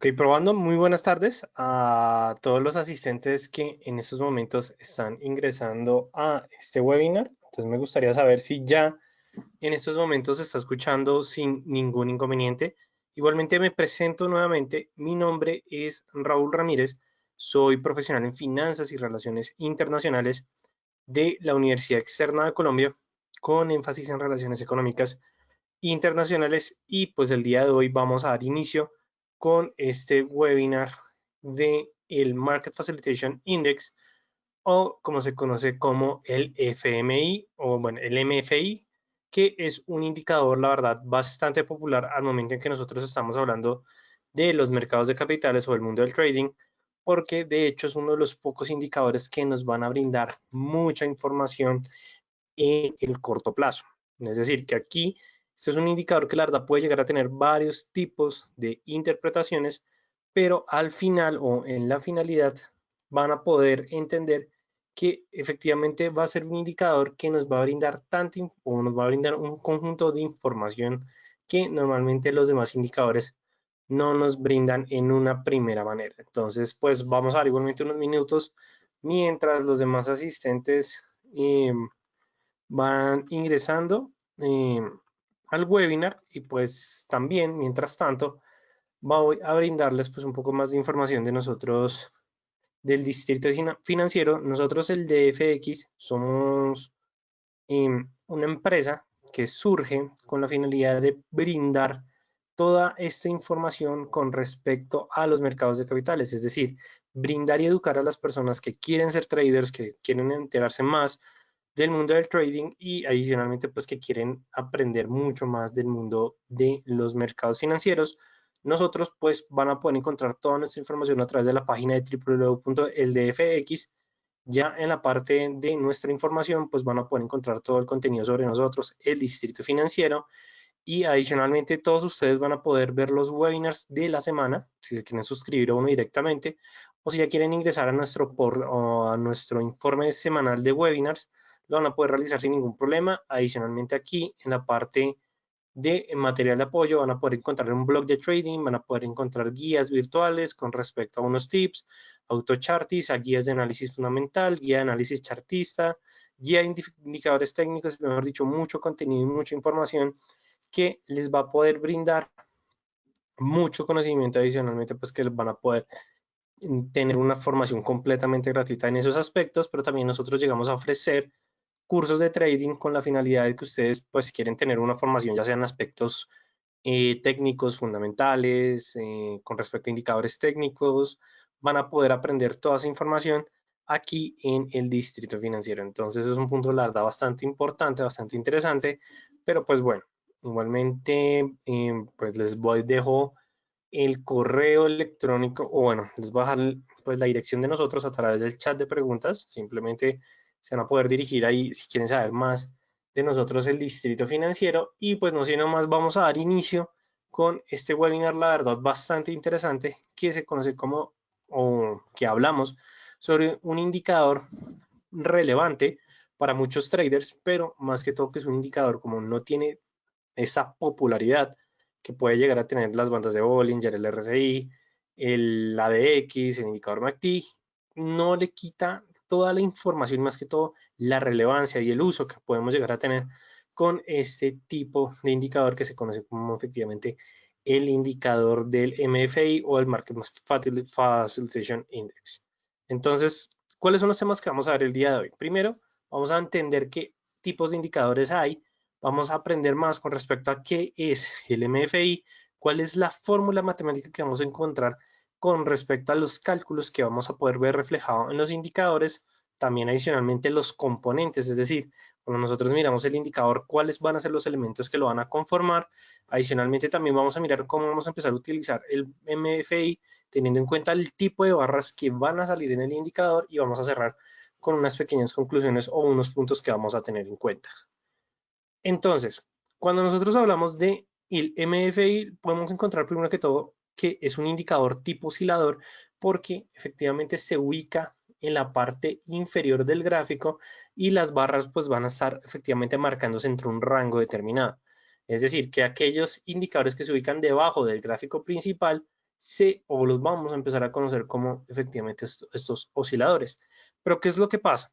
Ok, probando. Muy buenas tardes a todos los asistentes que en estos momentos están ingresando a este webinar. Entonces me gustaría saber si ya en estos momentos se está escuchando sin ningún inconveniente. Igualmente me presento nuevamente. Mi nombre es Raúl Ramírez. Soy profesional en finanzas y relaciones internacionales de la Universidad Externa de Colombia con énfasis en relaciones económicas internacionales y pues el día de hoy vamos a dar inicio con este webinar de el Market Facilitation Index o como se conoce como el FMI o bueno, el MFI, que es un indicador, la verdad, bastante popular al momento en que nosotros estamos hablando de los mercados de capitales o el mundo del trading, porque de hecho es uno de los pocos indicadores que nos van a brindar mucha información en el corto plazo. Es decir, que aquí este es un indicador que la verdad puede llegar a tener varios tipos de interpretaciones, pero al final o en la finalidad van a poder entender que efectivamente va a ser un indicador que nos va a brindar tanto o nos va a brindar un conjunto de información que normalmente los demás indicadores no nos brindan en una primera manera. Entonces, pues vamos a dar igualmente unos minutos mientras los demás asistentes van ingresando al webinar y pues también, mientras tanto, voy a brindarles pues un poco más de información de nosotros del distrito financiero. Nosotros el DFX somos una empresa que surge con la finalidad de brindar toda esta información con respecto a los mercados de capitales, es decir, brindar y educar a las personas que quieren ser traders, que quieren enterarse más del mundo del trading y adicionalmente pues que quieren aprender mucho más del mundo de los mercados financieros. Nosotros pues van a poder encontrar toda nuestra información a través de la página de www.eldfx. Ya en la parte de nuestra información pues van a poder encontrar todo el contenido sobre nosotros, el distrito financiero, y adicionalmente todos ustedes van a poder ver los webinars de la semana, si se quieren suscribir a uno directamente, o si ya quieren ingresar a a nuestro informe semanal de webinars, lo van a poder realizar sin ningún problema. Adicionalmente aquí en la parte de material de apoyo van a poder encontrar un blog de trading, van a poder encontrar guías virtuales con respecto a unos tips, autochartis, a guías de análisis fundamental, guía de análisis chartista, guía de indicadores técnicos, mejor dicho, mucho contenido y mucha información que les va a poder brindar mucho conocimiento adicionalmente, pues que van a poder tener una formación completamente gratuita en esos aspectos, pero también nosotros llegamos a ofrecer cursos de trading con la finalidad de que ustedes pues quieren tener una formación ya sean aspectos técnicos fundamentales, con respecto a indicadores técnicos, van a poder aprender toda esa información aquí en el distrito financiero. Entonces es un punto, la verdad, bastante importante, bastante interesante, pero pues bueno, igualmente pues dejo el correo electrónico, o bueno, les voy a dejar pues la dirección de nosotros a través del chat de preguntas, simplemente se van a poder dirigir ahí si quieren saber más de nosotros el distrito financiero y pues no siendo más vamos a dar inicio con este webinar, la verdad bastante interesante que se conoce como o que hablamos sobre un indicador relevante para muchos traders, pero más que todo que es un indicador como no tiene esa popularidad que puede llegar a tener las bandas de Bollinger, el RSI, el ADX, el indicador MACD, no le quita toda la información, más que todo la relevancia y el uso que podemos llegar a tener con este tipo de indicador que se conoce como efectivamente el indicador del MFI o el Market Facilitation Index. Entonces, ¿cuáles son los temas que vamos a ver el día de hoy? Primero, vamos a entender qué tipos de indicadores hay, vamos a aprender más con respecto a qué es el MFI, cuál es la fórmula matemática que vamos a encontrar con respecto a los cálculos que vamos a poder ver reflejado en los indicadores, también adicionalmente los componentes, es decir, cuando nosotros miramos el indicador, cuáles van a ser los elementos que lo van a conformar. Adicionalmente también vamos a mirar cómo vamos a empezar a utilizar el MFI teniendo en cuenta el tipo de barras que van a salir en el indicador y vamos a cerrar con unas pequeñas conclusiones o unos puntos que vamos a tener en cuenta. Entonces, cuando nosotros hablamos de el MFI, podemos encontrar primero que todo que es un indicador tipo oscilador porque efectivamente se ubica en la parte inferior del gráfico y las barras pues van a estar efectivamente marcándose entre un rango determinado. Es decir, que aquellos indicadores que se ubican debajo del gráfico principal o los vamos a empezar a conocer como efectivamente estos osciladores. Pero ¿qué es lo que pasa?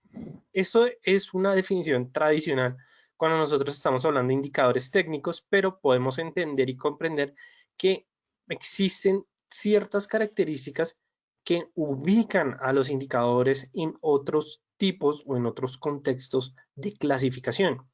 Esto es una definición tradicional cuando nosotros estamos hablando de indicadores técnicos, pero podemos entender y comprender que existen ciertas características que ubican a los indicadores en otros tipos o en otros contextos de clasificación.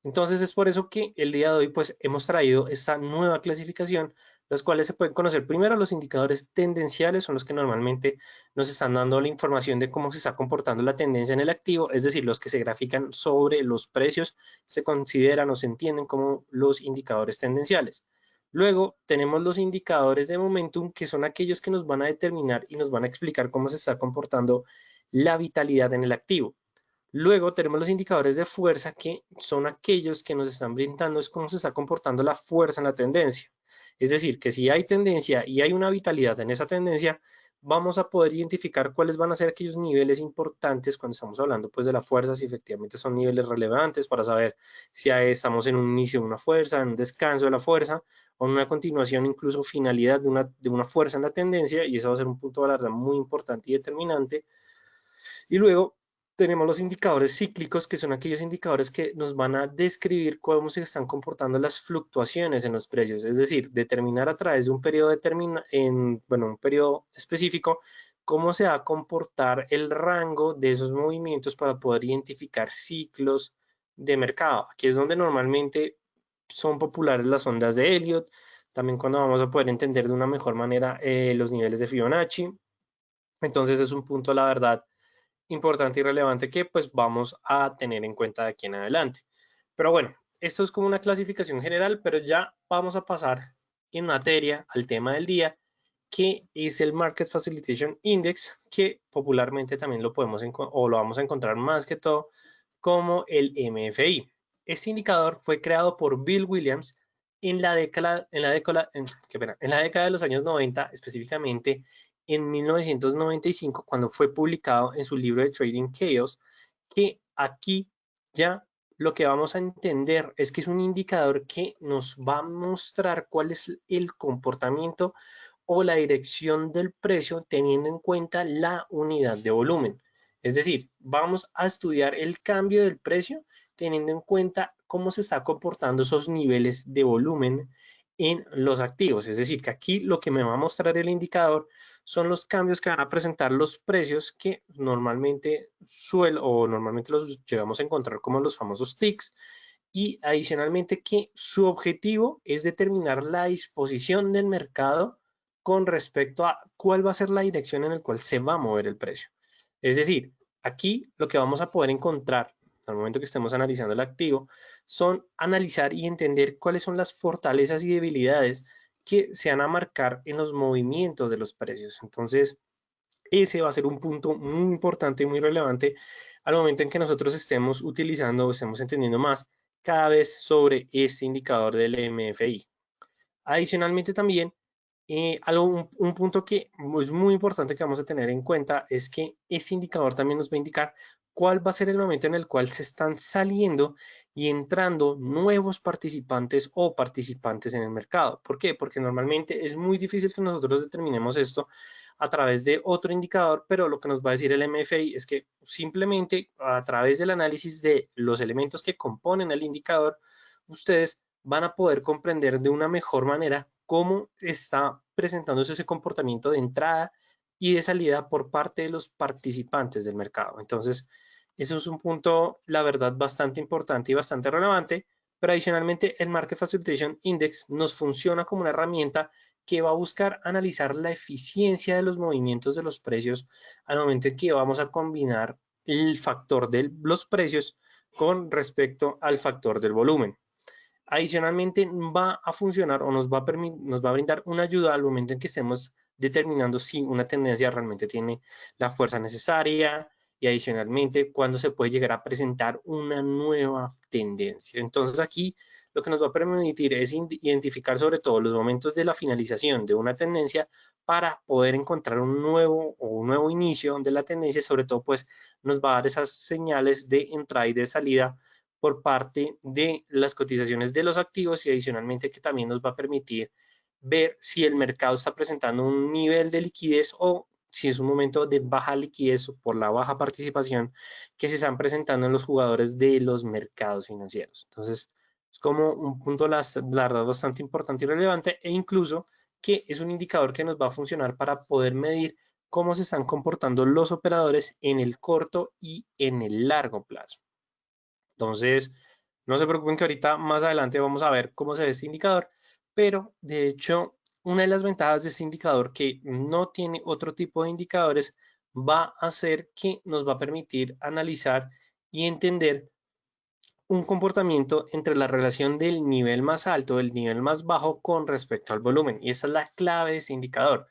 Entonces es por eso que el día de hoy pues hemos traído esta nueva clasificación, las cuales se pueden conocer primero los indicadores tendenciales, son los que normalmente nos están dando la información de cómo se está comportando la tendencia en el activo, es decir, los que se grafican sobre los precios se consideran o se entienden como los indicadores tendenciales. Luego tenemos los indicadores de momentum, que son aquellos que nos van a determinar y nos van a explicar cómo se está comportando la vitalidad en el activo. Luego tenemos los indicadores de fuerza, que son aquellos que nos están brindando es cómo se está comportando la fuerza en la tendencia. Es decir, que si hay tendencia y hay una vitalidad en esa tendencia, vamos a poder identificar cuáles van a ser aquellos niveles importantes cuando estamos hablando pues de la fuerza, si efectivamente son niveles relevantes para saber si estamos en un inicio de una fuerza, en un descanso de la fuerza o en una continuación, incluso finalidad de una fuerza en la tendencia, y eso va a ser un punto de la verdad muy importante y determinante. Y luego tenemos los indicadores cíclicos, que son aquellos indicadores que nos van a describir cómo se están comportando las fluctuaciones en los precios, es decir, determinar a través de un periodo un periodo específico cómo se va a comportar el rango de esos movimientos para poder identificar ciclos de mercado. Aquí es donde normalmente son populares las ondas de Elliott, también cuando vamos a poder entender de una mejor manera los niveles de Fibonacci. Entonces es un punto, la verdad, importante y relevante que pues vamos a tener en cuenta de aquí en adelante. Pero bueno, esto es como una clasificación general, pero ya vamos a pasar en materia al tema del día, que es el Market Facilitation Index, que popularmente también lo podemos o lo vamos a encontrar más que todo como el MFI. Este indicador fue creado por Bill Williams en la década de los años 90, específicamente en 1995, cuando fue publicado en su libro de Trading Chaos, que aquí ya lo que vamos a entender es que es un indicador que nos va a mostrar cuál es el comportamiento o la dirección del precio teniendo en cuenta la unidad de volumen. Es decir, vamos a estudiar el cambio del precio teniendo en cuenta cómo se está comportando esos niveles de volumen en los activos. Es decir, que aquí lo que me va a mostrar el indicador son los cambios que van a presentar los precios, que normalmente normalmente los llegamos a encontrar como los famosos ticks, y adicionalmente que su objetivo es determinar la disposición del mercado con respecto a cuál va a ser la dirección en la cual se va a mover el precio. Es decir, aquí lo que vamos a poder encontrar al momento que estemos analizando el activo son analizar y entender cuáles son las fortalezas y debilidades que se van a marcar en los movimientos de los precios. Entonces, ese va a ser un punto muy importante y muy relevante al momento en que nosotros estemos utilizando o estemos entendiendo más cada vez sobre este indicador del MFI. Adicionalmente también, un punto que es muy importante que vamos a tener en cuenta es que este indicador también nos va a indicar cuál va a ser el momento en el cual se están saliendo y entrando nuevos participantes o participantes en el mercado. ¿Por qué? Porque normalmente es muy difícil que nosotros determinemos esto a través de otro indicador, pero lo que nos va a decir el MFI es que simplemente a través del análisis de los elementos que componen el indicador, ustedes van a poder comprender de una mejor manera cómo está presentándose ese comportamiento de entrada y de salida por parte de los participantes del mercado. Entonces, eso es un punto, la verdad, bastante importante y bastante relevante, pero adicionalmente el Market Facilitation Index nos funciona como una herramienta que va a buscar analizar la eficiencia de los movimientos de los precios al momento en que vamos a combinar el factor de los precios con respecto al factor del volumen. Adicionalmente, va a funcionar o nos va a brindar una ayuda al momento en que estemos determinando si una tendencia realmente tiene la fuerza necesaria, y adicionalmente cuando se puede llegar a presentar una nueva tendencia. Entonces aquí lo que nos va a permitir es identificar sobre todo los momentos de la finalización de una tendencia para poder encontrar un nuevo inicio de la tendencia. Sobre todo pues nos va a dar esas señales de entrada y de salida por parte de las cotizaciones de los activos, y adicionalmente que también nos va a permitir ver si el mercado está presentando un nivel de liquidez o si es un momento de baja liquidez por la baja participación que se están presentando en los jugadores de los mercados financieros. Entonces, es como un punto, la verdad, bastante importante y relevante, e incluso que es un indicador que nos va a funcionar para poder medir cómo se están comportando los operadores en el corto y en el largo plazo. Entonces, no se preocupen que ahorita más adelante vamos a ver cómo se ve este indicador, pero de hecho, una de las ventajas de este indicador que no tiene otro tipo de indicadores va a ser que nos va a permitir analizar y entender un comportamiento entre la relación del nivel más alto, del nivel más bajo con respecto al volumen. Y esa es la clave de este indicador,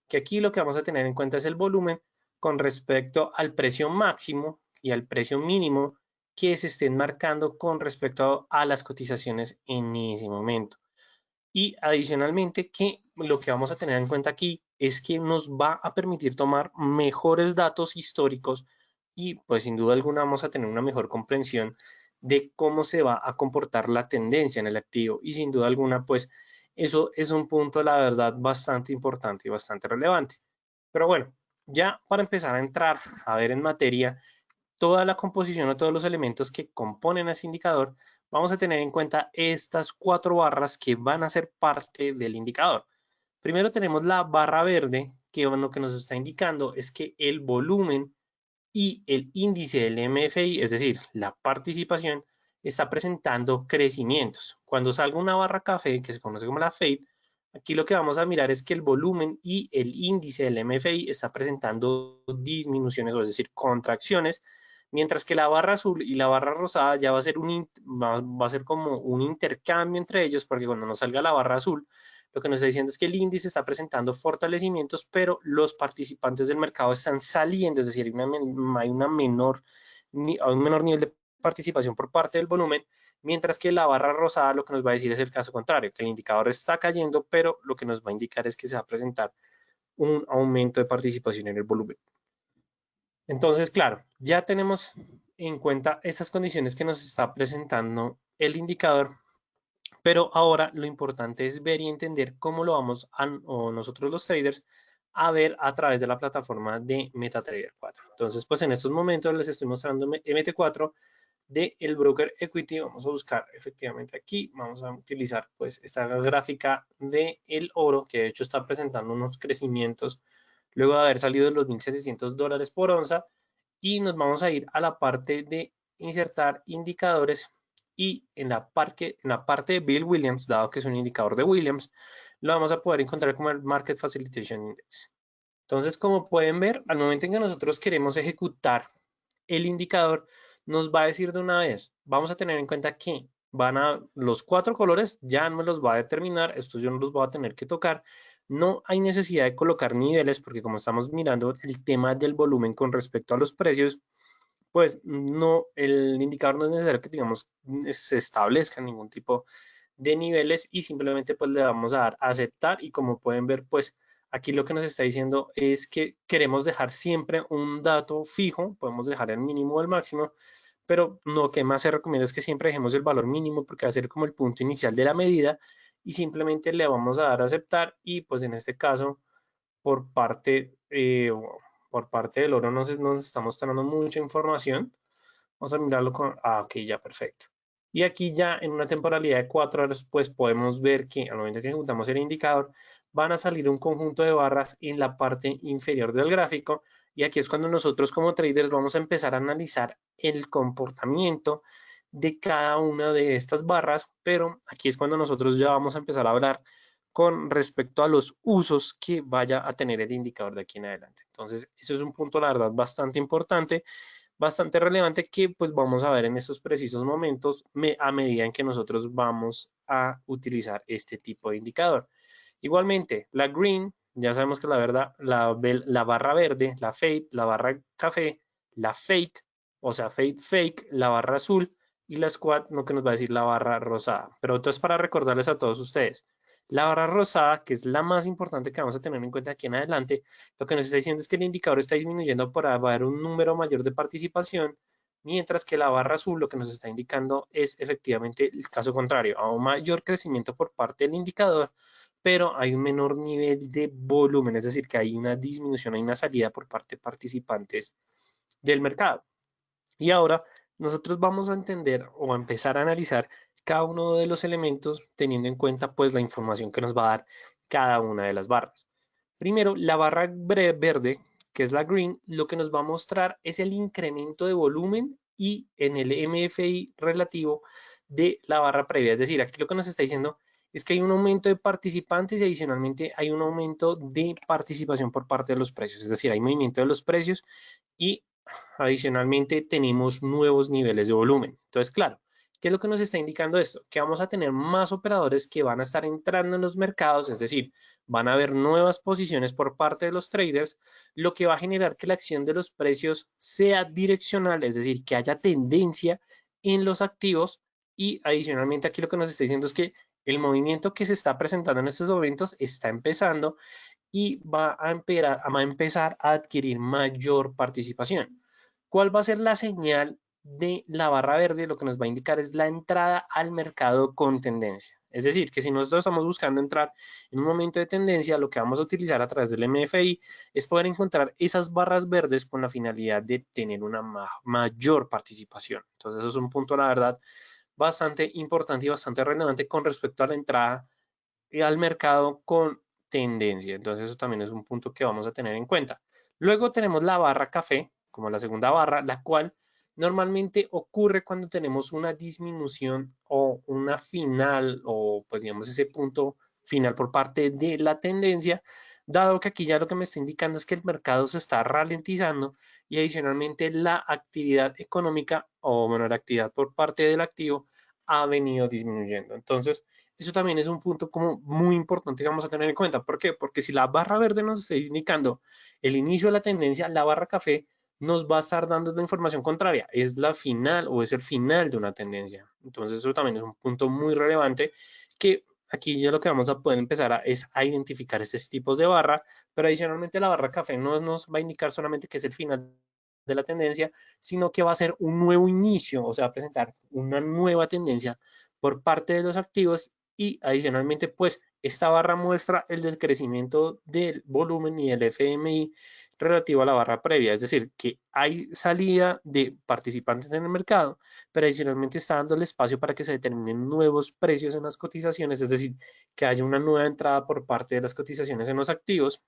que aquí lo que vamos a tener en cuenta es el volumen con respecto al precio máximo y al precio mínimo que se estén marcando con respecto a las cotizaciones en ese momento. Y adicionalmente que lo que vamos a tener en cuenta aquí es que nos va a permitir tomar mejores datos históricos y pues sin duda alguna vamos a tener una mejor comprensión de cómo se va a comportar la tendencia en el activo, y sin duda alguna pues eso es un punto, la verdad, bastante importante y bastante relevante. Pero bueno, ya para empezar a entrar a ver en materia toda la composición o todos los elementos que componen ese indicador, vamos a tener en cuenta estas 4 barras que van a ser parte del indicador. Primero tenemos la barra verde, que lo que nos está indicando es que el volumen y el índice del MFI, es decir, la participación, está presentando crecimientos. Cuando salga una barra café, que se conoce como la FADE, aquí lo que vamos a mirar es que el volumen y el índice del MFI está presentando disminuciones, o es decir, contracciones, mientras que la barra azul y la barra rosada ya va a ser, va a ser como un intercambio entre ellos, porque cuando nos salga la barra azul, lo que nos está diciendo es que el índice está presentando fortalecimientos, pero los participantes del mercado están saliendo, es decir, hay un menor nivel de participación por parte del volumen, mientras que la barra rosada lo que nos va a decir es el caso contrario, que el indicador está cayendo, pero lo que nos va a indicar es que se va a presentar un aumento de participación en el volumen. Entonces, claro, ya tenemos en cuenta estas condiciones que nos está presentando el indicador, pero ahora lo importante es ver y entender cómo lo vamos o nosotros los traders a ver a través de la plataforma de MetaTrader 4. Entonces, pues en estos momentos les estoy mostrando MT4 del broker equity. Vamos a buscar efectivamente aquí, vamos a utilizar pues esta gráfica del oro, que de hecho está presentando unos crecimientos luego de haber salido de los $1.700 por onza, y nos vamos a ir a la parte de insertar indicadores, y en la parte de Bill Williams, dado que es un indicador de Williams, lo vamos a poder encontrar como el Market Facilitation Index. Entonces, como pueden ver, al momento en que nosotros queremos ejecutar el indicador, nos va a decir de una vez, vamos a tener en cuenta que van a los 4 colores, ya no los va a determinar, estos yo no los voy a tener que tocar. No hay necesidad de colocar niveles porque como estamos mirando el tema del volumen con respecto a los precios, pues no, el indicador no es necesario que digamos se establezca ningún tipo de niveles, y simplemente pues le vamos a dar a aceptar, y como pueden ver pues aquí lo que nos está diciendo es que queremos dejar siempre un dato fijo, podemos dejar el mínimo o el máximo, pero lo que más se recomienda es que siempre dejemos el valor mínimo porque va a ser como el punto inicial de la medida, y simplemente le vamos a dar a aceptar. Y pues en este caso por parte, por parte del oro nos está mostrando mucha información. Vamos a mirarlo con, ok, ya perfecto. Y aquí ya en una temporalidad de 4 horas, pues podemos ver que al momento que ejecutamos el indicador, van a salir un conjunto de barras en la parte inferior del gráfico, y aquí es cuando nosotros como traders vamos a empezar a analizar el comportamiento de cada una de estas barras, pero aquí es cuando nosotros ya vamos a empezar a hablar con respecto a los usos que vaya a tener el indicador de aquí en adelante. Entonces, eso es un punto, la verdad, bastante importante, bastante relevante, que pues vamos a ver en estos precisos momentos a medida en que nosotros vamos a utilizar este tipo de indicador. Igualmente, la green, ya sabemos que la verdad, la barra verde, la fade, la barra café, la fake, o sea, fade fake, la barra azul, y la squat, lo que nos va a decir la barra rosada. Pero entonces, para recordarles a todos ustedes, la barra rosada, que es la más importante que vamos a tener en cuenta aquí en adelante, lo que nos está diciendo es que el indicador está disminuyendo por haber un número mayor de participación, mientras que la barra azul lo que nos está indicando es efectivamente el caso contrario, a un mayor crecimiento por parte del indicador, pero hay un menor nivel de volumen, es decir, que hay una disminución, hay una salida por parte de participantes del mercado. Y ahora nosotros vamos a entender o a empezar a analizar cada uno de los elementos teniendo en cuenta pues la información que nos va a dar cada una de las barras. Primero, la barra verde, que es la green, lo que nos va a mostrar es el incremento de volumen y en el MFI relativo de la barra previa. Es decir, aquí lo que nos está diciendo es que hay un aumento de participantes y adicionalmente hay un aumento de participación por parte de los precios. Es decir, hay movimiento de los precios y adicionalmente tenemos nuevos niveles de volumen. Entonces, claro, ¿qué es lo que nos está indicando esto? Que vamos a tener más operadores que van a estar entrando en los mercados, es decir, van a haber nuevas posiciones por parte de los traders, lo que va a generar que la acción de los precios sea direccional, es decir, que haya tendencia en los activos y adicionalmente aquí lo que nos está diciendo es que el movimiento que se está presentando en estos momentos está empezando y va a empezar a adquirir mayor participación. ¿Cuál va a ser la señal de la barra verde? Lo que nos va a indicar es la entrada al mercado con tendencia. Es decir, que si nosotros estamos buscando entrar en un momento de tendencia, lo que vamos a utilizar a través del MFI es poder encontrar esas barras verdes con la finalidad de tener una mayor participación. Entonces, eso es un punto, la verdad, bastante importante y bastante relevante con respecto a la entrada al mercado con tendencia. Entonces eso también es un punto que vamos a tener en cuenta. Luego tenemos la barra café, como la segunda barra, la cual normalmente ocurre cuando tenemos una disminución o una final o pues digamos ese punto final por parte de la tendencia, dado que aquí ya lo que me está indicando es que el mercado se está ralentizando y adicionalmente la actividad económica o bueno, la actividad por parte del activo ha venido disminuyendo. Entonces, eso también es un punto como muy importante que vamos a tener en cuenta. ¿Por qué? Porque si la barra verde nos está indicando el inicio de la tendencia, la barra café nos va a estar dando la información contraria. Es la final o es el final de una tendencia. Entonces eso también es un punto muy relevante que aquí ya lo que vamos a poder empezar es a identificar esos tipos de barra, pero adicionalmente la barra café no nos va a indicar solamente que es el final de la tendencia, sino que va a ser un nuevo inicio, o sea, va a presentar una nueva tendencia por parte de los activos y adicionalmente pues esta barra muestra el decrecimiento del volumen y el FMI relativo a la barra previa, es decir, que hay salida de participantes en el mercado, pero adicionalmente está dando el espacio para que se determinen nuevos precios en las cotizaciones, es decir, que haya una nueva entrada por parte de las cotizaciones en los activos.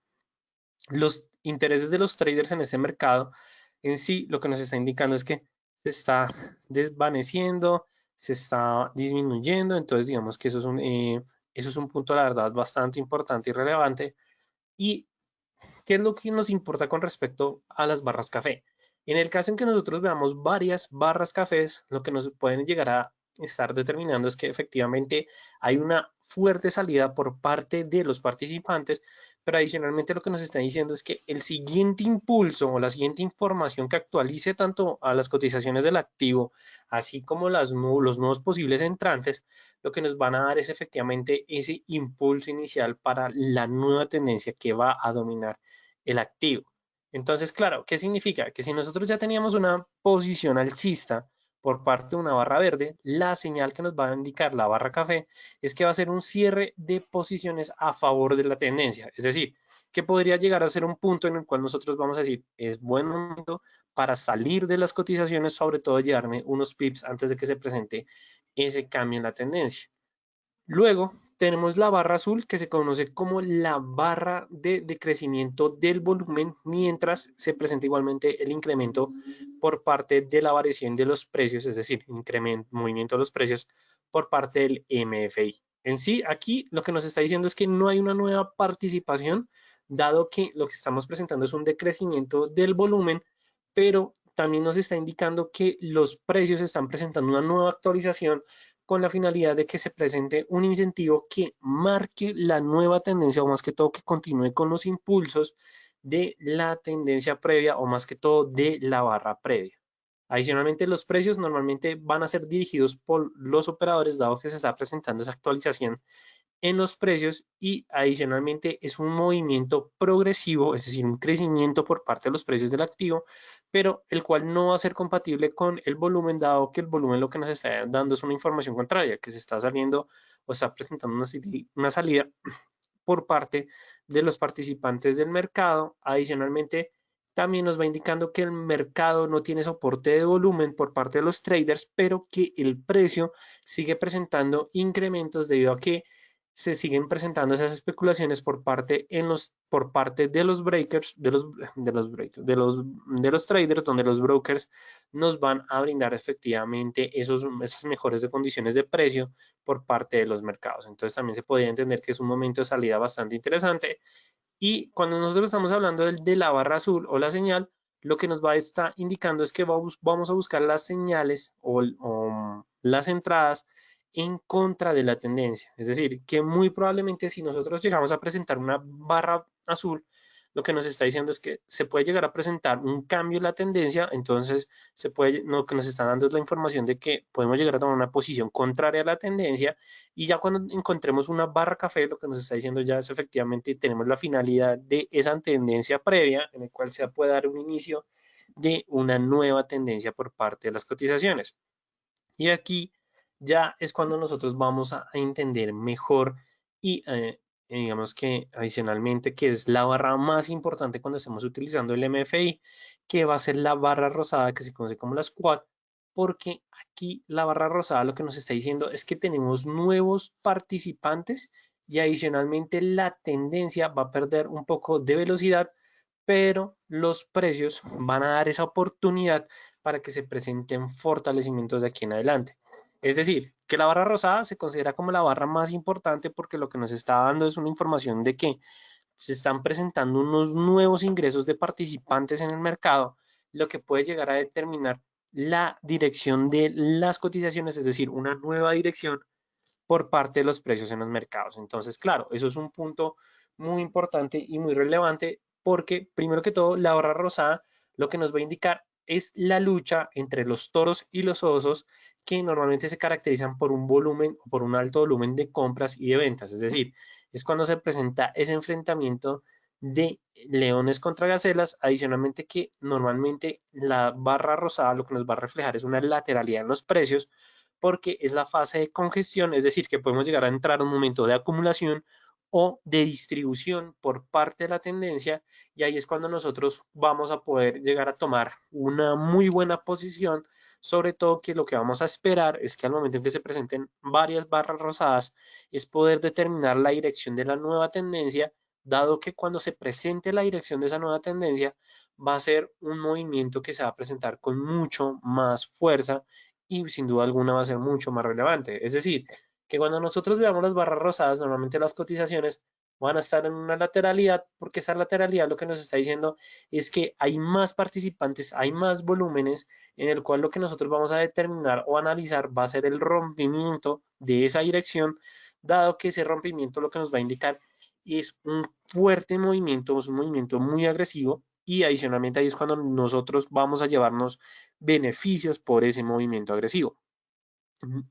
Los intereses de los traders en ese mercado en sí lo que nos está indicando es que se está desvaneciendo, se está disminuyendo, entonces digamos que eso es un punto, la verdad, bastante importante y relevante. ¿Y qué es lo que nos importa con respecto a las barras café? En el caso en que nosotros veamos varias barras cafés, lo que nos pueden llegar a estar determinando es que efectivamente hay una fuerte salida por parte de los participantes, pero adicionalmente lo que nos está diciendo es que el siguiente impulso o la siguiente información que actualice tanto a las cotizaciones del activo, así como los nuevos posibles entrantes, lo que nos van a dar es efectivamente ese impulso inicial para la nueva tendencia que va a dominar el activo. Entonces, claro, ¿qué significa? Que si nosotros ya teníamos una posición alcista por parte de una barra verde, la señal que nos va a indicar la barra café es que va a ser un cierre de posiciones a favor de la tendencia. Es decir, que podría llegar a ser un punto en el cual nosotros vamos a decir, es buen momento para salir de las cotizaciones, sobre todo llevarme unos pips antes de que se presente ese cambio en la tendencia. Luego tenemos la barra azul que se conoce como la barra de crecimiento del volumen mientras se presenta igualmente el incremento por parte de la variación de los precios, es decir, movimiento de los precios por parte del MFI. En sí, aquí lo que nos está diciendo es que no hay una nueva participación, dado que lo que estamos presentando es un decrecimiento del volumen, pero también nos está indicando que los precios están presentando una nueva actualización con la finalidad de que se presente un incentivo que marque la nueva tendencia o más que todo que continúe con los impulsos de la tendencia previa o más que todo de la barra previa. Adicionalmente, los precios normalmente van a ser dirigidos por los operadores dado que se está presentando esa actualización en los precios y adicionalmente es un movimiento progresivo, es decir, un crecimiento por parte de los precios del activo, pero el cual no va a ser compatible con el volumen, dado que el volumen lo que nos está dando es una información contraria, que se está saliendo o está presentando una salida por parte de los participantes del mercado. Adicionalmente, también nos va indicando que el mercado no tiene soporte de volumen por parte de los traders, pero que el precio sigue presentando incrementos debido a que se siguen presentando esas especulaciones por parte de los breakers, de los traders, donde los brokers nos van a brindar efectivamente esas mejores de condiciones de precio por parte de los mercados. Entonces también se podría entender que es un momento de salida bastante interesante. Y cuando nosotros estamos hablando de la barra azul o la señal, lo que nos va a estar indicando es que vamos a buscar las señales o las entradas en contra de la tendencia. Es decir, que muy probablemente si nosotros llegamos a presentar una barra azul, lo que nos está diciendo es que se puede llegar a presentar un cambio en la tendencia, entonces lo que nos está dando es la información de que podemos llegar a tomar una posición contraria a la tendencia, y ya cuando encontremos una barra café, lo que nos está diciendo ya es efectivamente tenemos la finalidad de esa tendencia previa, en el cual se puede dar un inicio de una nueva tendencia por parte de las cotizaciones. Y aquí ya es cuando nosotros vamos a entender mejor y digamos que adicionalmente que es la barra más importante cuando estemos utilizando el MFI, que va a ser la barra rosada que se conoce como la squat, porque aquí la barra rosada lo que nos está diciendo es que tenemos nuevos participantes y adicionalmente la tendencia va a perder un poco de velocidad, pero los precios van a dar esa oportunidad para que se presenten fortalecimientos de aquí en adelante. Es decir, que la barra rosada se considera como la barra más importante porque lo que nos está dando es una información de que se están presentando unos nuevos ingresos de participantes en el mercado, lo que puede llegar a determinar la dirección de las cotizaciones, es decir, una nueva dirección por parte de los precios en los mercados. Entonces, claro, eso es un punto muy importante y muy relevante porque, primero que todo, la barra rosada lo que nos va a indicar es la lucha entre los toros y los osos, que normalmente se caracterizan por un volumen o por un alto volumen de compras y de ventas. Es decir, es cuando se presenta ese enfrentamiento de leones contra gacelas. Adicionalmente que normalmente la barra rosada lo que nos va a reflejar es una lateralidad en los precios, porque es la fase de congestión, es decir, que podemos llegar a entrar a un momento de acumulación o de distribución por parte de la tendencia, y ahí es cuando nosotros vamos a poder llegar a tomar una muy buena posición, sobre todo que lo que vamos a esperar es que al momento en que se presenten varias barras rosadas es poder determinar la dirección de la nueva tendencia, dado que cuando se presente la dirección de esa nueva tendencia va a ser un movimiento que se va a presentar con mucho más fuerza y sin duda alguna va a ser mucho más relevante. Es decir, que cuando nosotros veamos las barras rosadas, normalmente las cotizaciones van a estar en una lateralidad, porque esa lateralidad lo que nos está diciendo es que hay más participantes, hay más volúmenes, en el cual lo que nosotros vamos a determinar o analizar va a ser el rompimiento de esa dirección, dado que ese rompimiento lo que nos va a indicar es un fuerte movimiento, es un movimiento muy agresivo, y adicionalmente ahí es cuando nosotros vamos a llevarnos beneficios por ese movimiento agresivo.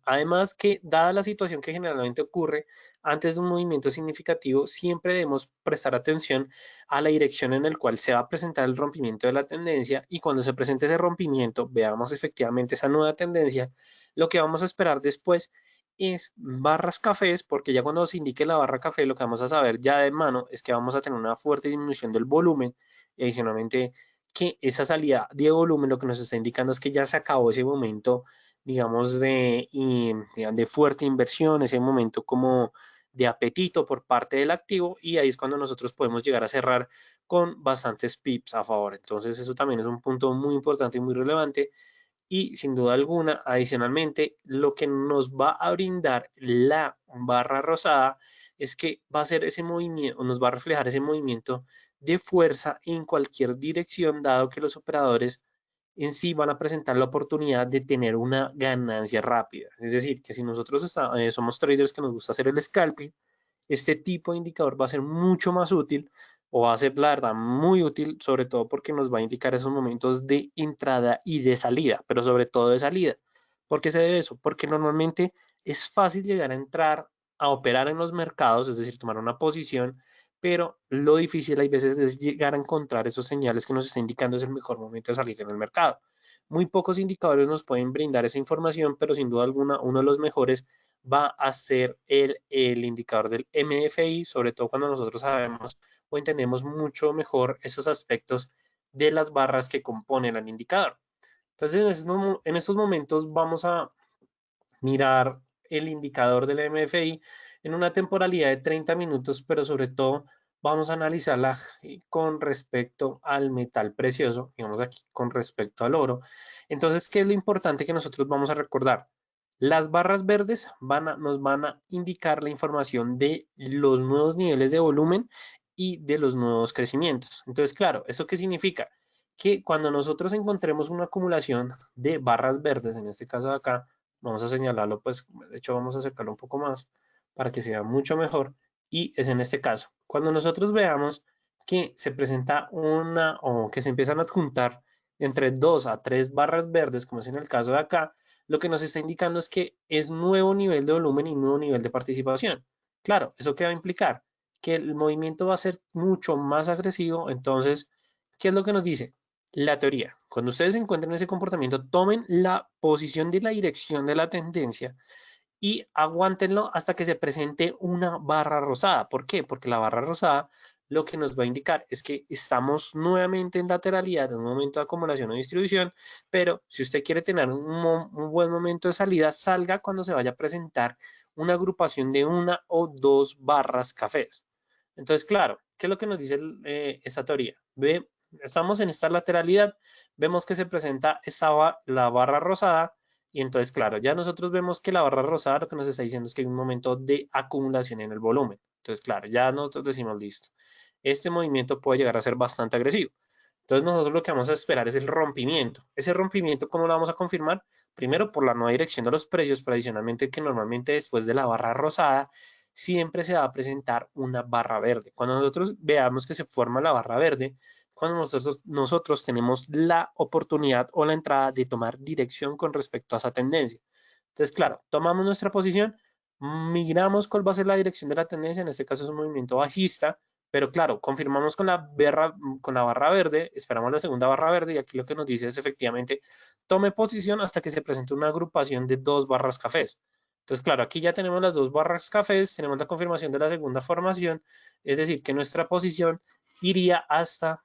Además que, dada la situación que generalmente ocurre antes de un movimiento significativo, siempre debemos prestar atención a la dirección en la cual se va a presentar el rompimiento de la tendencia, y cuando se presente ese rompimiento, veamos efectivamente esa nueva tendencia, lo que vamos a esperar después es barras cafés, porque ya cuando se indique la barra café, lo que vamos a saber ya de mano es que vamos a tener una fuerte disminución del volumen, y adicionalmente que esa salida de volumen lo que nos está indicando es que ya se acabó ese momento, digamos, de fuerte inversión, ese momento como de apetito por parte del activo, y ahí es cuando nosotros podemos llegar a cerrar con bastantes pips a favor. Entonces eso también es un punto muy importante y muy relevante, y sin duda alguna, adicionalmente, lo que nos va a brindar la barra rosada es que va a ser ese movimiento, nos va a reflejar ese movimiento de fuerza en cualquier dirección, dado que los operadores en sí van a presentar la oportunidad de tener una ganancia rápida. Es decir, que si nosotros somos traders que nos gusta hacer el scalping, este tipo de indicador va a ser mucho más útil, o va a ser la verdad muy útil, sobre todo porque nos va a indicar esos momentos de entrada y de salida, pero sobre todo de salida. ¿Por qué se debe eso? Porque normalmente es fácil llegar a entrar a operar en los mercados, es decir, tomar una posición, pero lo difícil hay veces es llegar a encontrar esos señales que nos está indicando es el mejor momento de salir en el mercado. Muy pocos indicadores nos pueden brindar esa información, pero sin duda alguna uno de los mejores va a ser el indicador del MFI, sobre todo cuando nosotros sabemos o entendemos mucho mejor esos aspectos de las barras que componen el indicador. Entonces, en estos momentos vamos a mirar el indicador del MFI en una temporalidad de 30 minutos, pero sobre todo vamos a analizarla con respecto al metal precioso, digamos aquí con respecto al oro. Entonces, ¿qué es lo importante que nosotros vamos a recordar? Las barras verdes nos van a indicar la información de los nuevos niveles de volumen y de los nuevos crecimientos. Entonces, claro, ¿eso qué significa? Que cuando nosotros encontremos una acumulación de barras verdes, en este caso de acá, vamos a señalarlo, pues de hecho vamos a acercarlo un poco más para que sea mucho mejor, y es en este caso. Cuando nosotros veamos que se presenta una o que se empiezan a adjuntar entre 2 a 3 barras verdes, como es en el caso de acá, lo que nos está indicando es que es nuevo nivel de volumen y nuevo nivel de participación. Claro, ¿eso qué va a implicar? Que el movimiento va a ser mucho más agresivo. Entonces, ¿qué es lo que nos dice? La teoría. Cuando ustedes encuentren ese comportamiento, tomen la posición de la dirección de la tendencia y aguántenlo hasta que se presente una barra rosada. ¿Por qué? Porque la barra rosada lo que nos va a indicar es que estamos nuevamente en lateralidad, en un momento de acumulación o distribución, pero si usted quiere tener un buen momento de salida, salga cuando se vaya a presentar una agrupación de una o dos barras cafés. Entonces, claro, ¿qué es lo que nos dice esta teoría? Estamos en esta lateralidad, vemos que se presenta la barra rosada, y entonces, claro, ya nosotros vemos que la barra rosada lo que nos está diciendo es que hay un momento de acumulación en el volumen. Entonces, claro, ya nosotros decimos, listo, este movimiento puede llegar a ser bastante agresivo. Entonces, nosotros lo que vamos a esperar es el rompimiento. Ese rompimiento, ¿cómo lo vamos a confirmar? Primero, por la nueva dirección de los precios, pero adicionalmente que normalmente después de la barra rosada, siempre se va a presentar una barra verde. Cuando nosotros veamos que se forma la barra verde, cuando nosotros tenemos la oportunidad o la entrada de tomar dirección con respecto a esa tendencia. Entonces, claro, tomamos nuestra posición, migramos cuál va a ser la dirección de la tendencia, en este caso es un movimiento bajista, pero claro, confirmamos con la barra verde, esperamos la segunda barra verde y aquí lo que nos dice es efectivamente tome posición hasta que se presente una agrupación de dos barras cafés. Entonces, claro, aquí ya tenemos las dos barras cafés, tenemos la confirmación de la segunda formación, es decir, que nuestra posición iría hasta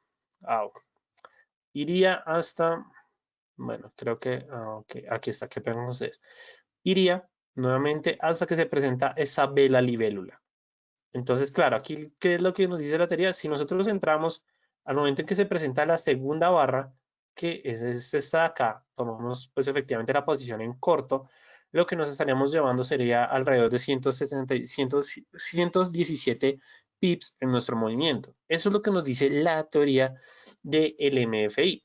iría hasta, bueno, creo que, okay, aquí está, que pegan ustedes. Iría nuevamente hasta que se presenta esa vela libélula. Entonces, claro, aquí, ¿qué es lo que nos dice la teoría? Si nosotros entramos al momento en que se presenta la segunda barra, que es esta de acá, tomamos pues efectivamente la posición en corto, lo que nos estaríamos llevando sería alrededor de 117 pips en nuestro movimiento. Eso es lo que nos dice la teoría del MFI.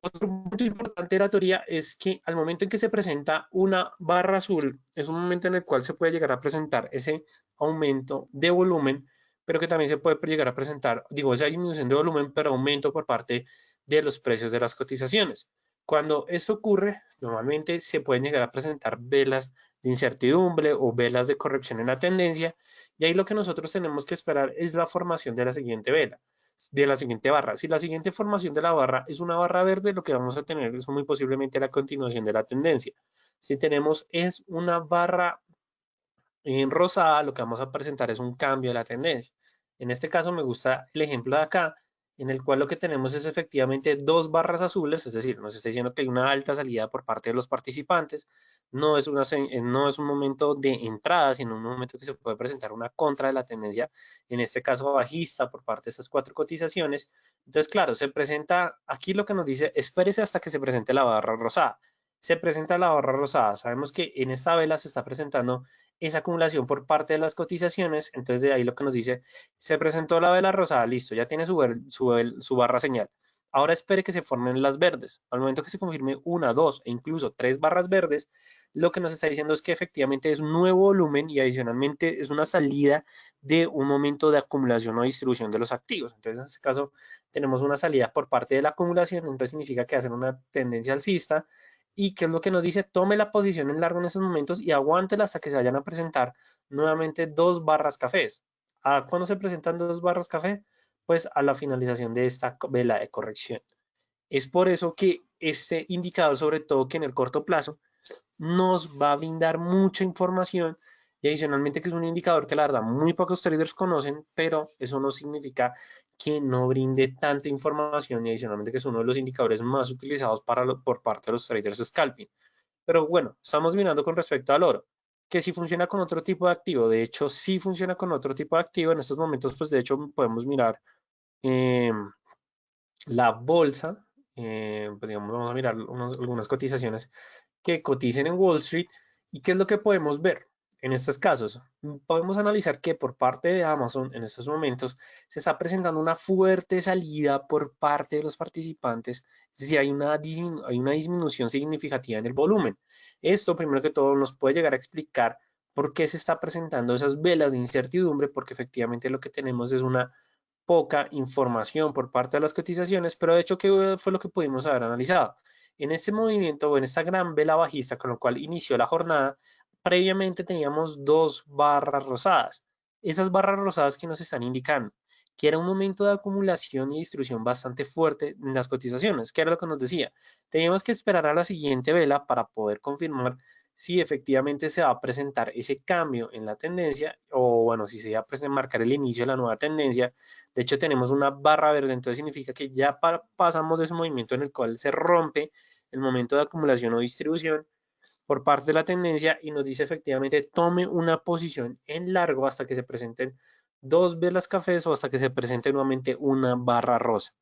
Otro punto importante de la teoría es que al momento en que se presenta una barra azul, es un momento en el cual se puede llegar a presentar ese aumento de volumen, pero que también se puede llegar a presentar, digo, esa disminución de volumen, pero aumento por parte de los precios de las cotizaciones. Cuando eso ocurre, normalmente se pueden llegar a presentar velas de incertidumbre o velas de corrección en la tendencia, y ahí lo que nosotros tenemos que esperar es la formación de la siguiente vela, de la siguiente barra. Si la siguiente formación de la barra es una barra verde, lo que vamos a tener es muy posiblemente la continuación de la tendencia. Si tenemos es una barra en rosada, lo que vamos a presentar es un cambio de la tendencia. En este caso me gusta el ejemplo de acá, en el cual lo que tenemos es efectivamente dos barras azules, es decir, nos está diciendo que hay una alta salida por parte de los participantes, no es un momento de entrada, sino un momento que se puede presentar una contra de la tendencia, en este caso bajista por parte de estas cuatro cotizaciones. Entonces, claro, se presenta, aquí lo que nos dice, espérese hasta que se presente la barra rosada. Se presenta la barra rosada, sabemos que en esta vela se está presentando esa acumulación por parte de las cotizaciones. Entonces de ahí lo que nos dice, se presentó la vela rosada, listo, ya tiene su barra señal. Ahora espere que se formen las verdes. Al momento que se confirme una, dos e incluso tres barras verdes, lo que nos está diciendo es que efectivamente es un nuevo volumen y adicionalmente es una salida de un momento de acumulación o distribución de los activos. Entonces en este caso tenemos una salida por parte de la acumulación, entonces significa que hacen una tendencia alcista. ¿Y qué es lo que nos dice? Tome la posición en largo en esos momentos y aguántela hasta que se vayan a presentar nuevamente dos barras cafés. ¿A cuándo se presentan dos barras café? Pues a la finalización de esta vela de corrección. Es por eso que este indicador, sobre todo que en el corto plazo, nos va a brindar mucha información y adicionalmente que es un indicador que la verdad muy pocos traders conocen, pero eso no significa que no brinde tanta información y adicionalmente que es uno de los indicadores más utilizados por parte de los traders scalping. Pero bueno, estamos mirando con respecto al oro, que si funciona con otro tipo de activo, de hecho sí funciona con otro tipo de activo, en estos momentos pues de hecho podemos mirar eh, la bolsa, pues digamos, vamos a mirar algunas cotizaciones que coticen en Wall Street y qué es lo que podemos ver en estos casos. Podemos analizar que por parte de Amazon en estos momentos se está presentando una fuerte salida por parte de los participantes, es decir, hay una disminución significativa en el volumen. Esto, primero que todo, nos puede llegar a explicar por qué se está presentando esas velas de incertidumbre, porque efectivamente lo que tenemos es una poca información por parte de las cotizaciones, pero de hecho, ¿qué fue lo que pudimos haber analizado? En este movimiento o en esta gran vela bajista con lo cual inició la jornada, previamente teníamos dos barras rosadas. Esas barras rosadas que nos están indicando que era un momento de acumulación y distribución bastante fuerte en las cotizaciones, que era lo que nos decía. Teníamos que esperar a la siguiente vela para poder confirmar si efectivamente se va a presentar ese cambio en la tendencia o bueno, si se va a marcar el inicio de la nueva tendencia. De hecho, tenemos una barra verde, entonces significa que ya pasamos de ese movimiento en el cual se rompe el momento de acumulación o distribución por parte de la tendencia y nos dice efectivamente tome una posición en largo hasta que se presenten dos velas cafés o hasta que se presente nuevamente una barra rosa.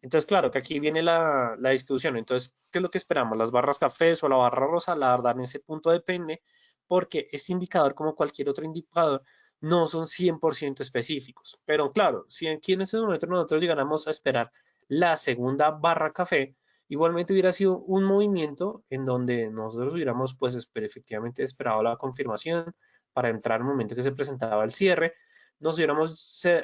Entonces, claro, que aquí viene la discusión. Entonces, ¿qué es lo que esperamos? ¿Las barras cafés o la barra rosa? La verdad, en ese punto depende, porque este indicador, como cualquier otro indicador, no son 100% específicos. Pero claro, si aquí en ese momento nosotros llegáramos a esperar la segunda barra café, igualmente hubiera sido un movimiento en donde nosotros hubiéramos, pues, efectivamente esperado la confirmación para entrar al momento que se presentaba el cierre. Nos hubiéramos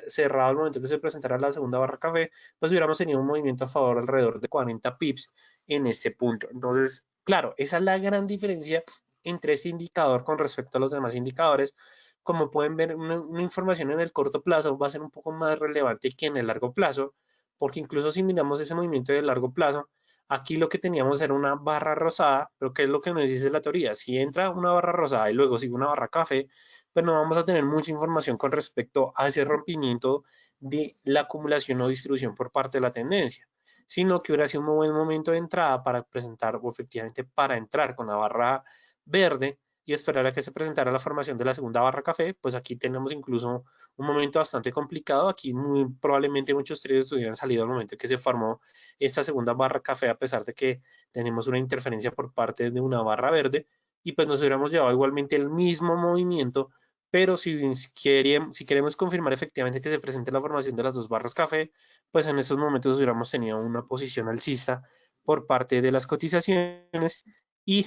cerrado al momento que se presentara la segunda barra café, pues hubiéramos tenido un movimiento a favor alrededor de 40 pips en este punto. Entonces, claro, esa es la gran diferencia entre este indicador con respecto a los demás indicadores. Como pueden ver, una información en el corto plazo va a ser un poco más relevante que en el largo plazo, porque incluso si miramos ese movimiento de largo plazo, aquí lo que teníamos era una barra rosada, pero ¿qué es lo que nos dice la teoría? Si entra una barra rosada y luego sigue una barra café, pues no vamos a tener mucha información con respecto a ese rompimiento de la acumulación o distribución por parte de la tendencia, sino que hubiera sido un buen momento de entrada para presentar o efectivamente para entrar con la barra verde y esperar a que se presentara la formación de la segunda barra café, pues aquí tenemos incluso un momento bastante complicado. Aquí muy probablemente muchos traders hubieran salido al momento que se formó esta segunda barra café, a pesar de que tenemos una interferencia por parte de una barra verde, y pues nos hubiéramos llevado igualmente el mismo movimiento, pero si queremos confirmar efectivamente que se presente la formación de las dos barras café, pues en estos momentos hubiéramos tenido una posición alcista por parte de las cotizaciones y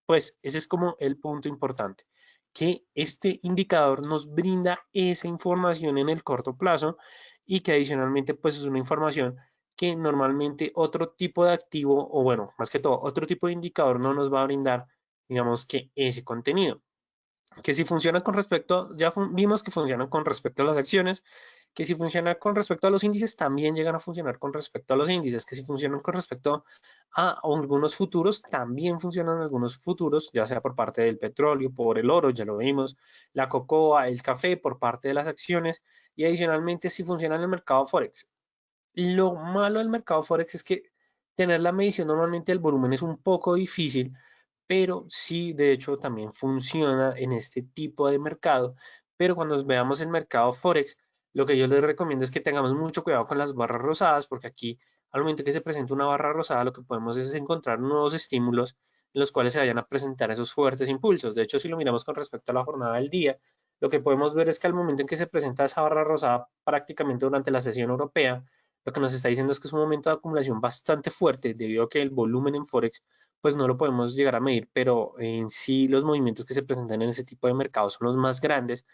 pues ese es como el punto importante, que este indicador nos brinda esa información en el corto plazo y que adicionalmente pues es una información que normalmente otro tipo de activo o bueno, más que todo otro tipo de indicador no nos va a brindar, digamos que ese contenido que si funciona con respecto, ya vimos que funcionan con respecto a las acciones, que si funciona con respecto a los índices, también llegan a funcionar con respecto a los índices, que si funcionan con respecto a algunos futuros, también funcionan algunos futuros, ya sea por parte del petróleo, por el oro, ya lo vimos, la cocoa, el café, por parte de las acciones, y adicionalmente si funciona en el mercado Forex. Lo malo del mercado Forex es que tener la medición normalmente del volumen es un poco difícil, pero sí, de hecho, también funciona en este tipo de mercado. Pero cuando veamos el mercado Forex, lo que yo les recomiendo es que tengamos mucho cuidado con las barras rosadas, porque aquí, al momento que se presenta una barra rosada, lo que podemos es encontrar nuevos estímulos en los cuales se vayan a presentar esos fuertes impulsos. De hecho, si lo miramos con respecto a la jornada del día, lo que podemos ver es que al momento en que se presenta esa barra rosada, prácticamente durante la sesión europea, lo que nos está diciendo es que es un momento de acumulación bastante fuerte debido a que el volumen en Forex pues no lo podemos llegar a medir, pero en sí los movimientos que se presentan en ese tipo de mercados son los más grandes,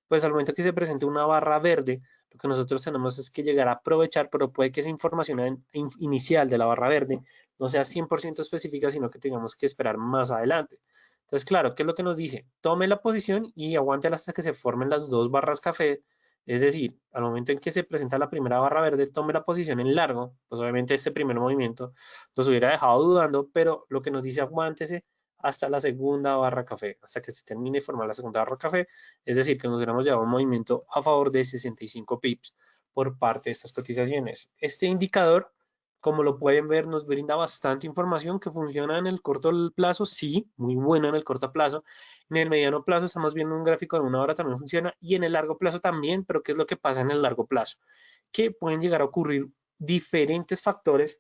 pues al momento que se presente una barra verde, lo que nosotros tenemos es que llegar a aprovechar, pero puede que esa información inicial de la barra verde no sea 100% específica, sino que tengamos que esperar más adelante. Entonces, claro, ¿qué es lo que nos dice? Tome la posición y aguante hasta que se formen las dos barras café Es decir, al momento en que se presenta la primera barra verde, tome la posición en largo, pues obviamente este primer movimiento nos hubiera dejado dudando, pero lo que nos dice aguántese hasta la segunda barra café, hasta que se termine de formar la segunda barra café, es decir, que nos hubiéramos llevado un movimiento a favor de 65 pips por parte de estas cotizaciones. Este indicador, como lo pueden ver, nos brinda bastante información que funciona en el corto plazo, sí, muy bueno en el corto plazo. En el mediano plazo estamos viendo un gráfico de una hora también funciona y en el largo plazo también, pero ¿qué es lo que pasa en el largo plazo? Que pueden llegar a ocurrir diferentes factores